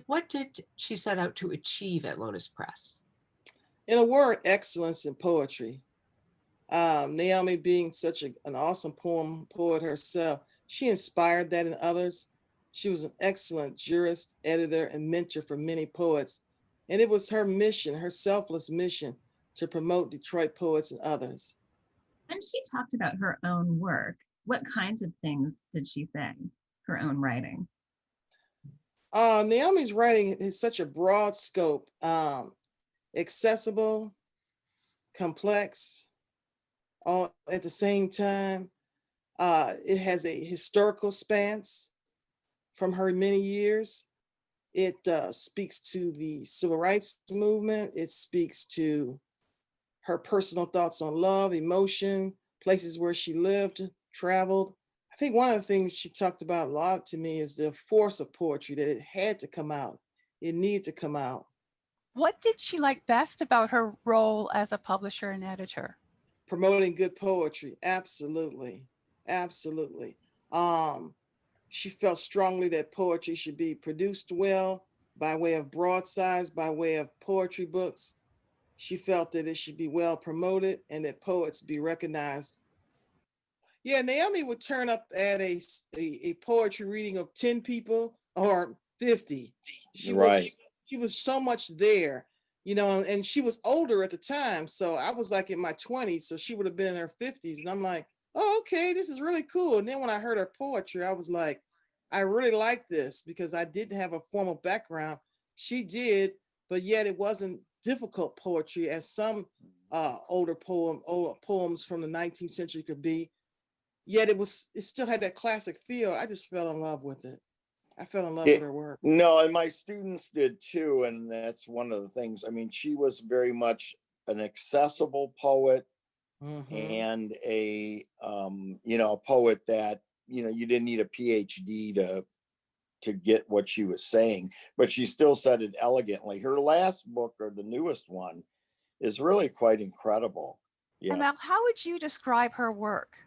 what did she set out to achieve at Lotus Press? In a word, excellence in poetry. Naomi, being such an awesome poet herself, she inspired that in others. She was an excellent jurist, editor, and mentor for many poets. And it was her mission, her selfless mission, to promote Detroit poets and others. And she talked about her own work. What kinds of things did she say? Her own writing. Naomi's writing is such a broad scope, accessible, complex, all at the same time. It has a historical stance from her many years. It speaks to the civil rights movement. It speaks to her personal thoughts on love, emotion, places where she lived, traveled. I think one of the things she talked about a lot to me is the force of poetry, that it had to come out. It needed to come out. What did she like best about her role as a publisher and editor? Promoting good poetry, absolutely, absolutely. She felt strongly that poetry should be produced well by way of broadsides, by way of poetry books. She felt that it should be well promoted and that poets be recognized. Yeah, Naomi would turn up at a poetry reading of 10 people or 50. She was so much there, and she was older at the time. So I was like in my 20s, so she would have been in her 50s. And I'm like, oh, okay, this is really cool. And then when I heard her poetry, I was like, I really like this, because I didn't have a formal background. She did, but yet it wasn't difficult poetry as some older poems from the 19th century could be. Yet it still had that classic feel. I just fell in love with it. I fell in love with her work. No, and my students did too. And that's one of the things. I mean, she was very much an accessible poet, and a poet that, you didn't need a PhD to get what she was saying, but she still said it elegantly. Her last book, or the newest one, is really quite incredible. Yeah. And Mal, how would you describe her work?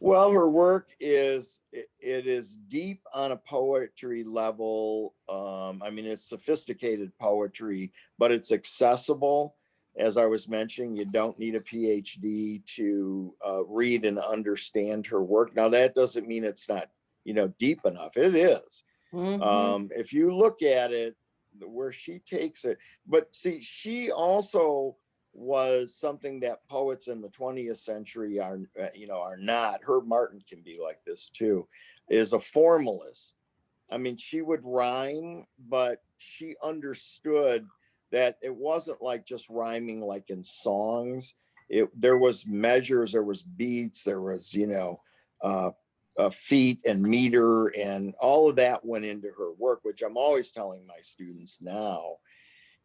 Well, her work it is deep on a poetry level. I mean, it's sophisticated poetry, but it's accessible. As I was mentioning, you don't need a PhD to read and understand her work. Now, that doesn't mean it's not, deep enough. It is. If you look at it, where she takes it, but see, she also was something that poets in the 20th century are not. Herb Martin can be like this too, is a formalist. I mean, she would rhyme, but she understood that it wasn't like just rhyming like in songs. There was measures, there was beats, there was, feet and meter, and all of that went into her work, which I'm always telling my students now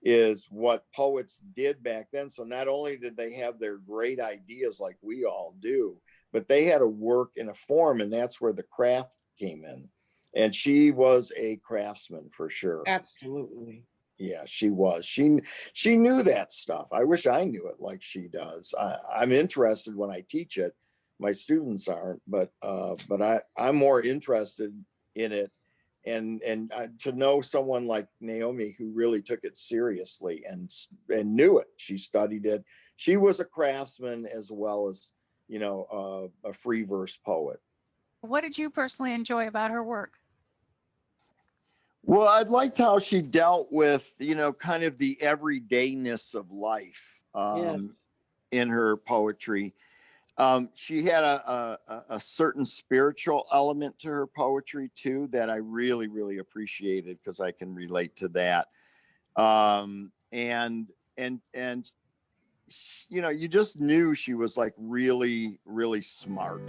is what poets did back then. So not only did they have their great ideas like we all do, but they had to work in a form, and that's where the craft came in. And she was a craftsman for sure. Absolutely. Yeah, she was. She knew that stuff. I wish I knew it like she does. I'm interested when I teach it. My students aren't, but I'm more interested in it. And to know someone like Naomi who really took it seriously and knew it. She studied it. She was a craftsman as well as, a free verse poet. What did you personally enjoy about her work? Well, I liked how she dealt with, kind of the everydayness of life in her poetry. She had a certain spiritual element to her poetry too that I really, really appreciated, because I can relate to that. And you just knew she was like really, really smart.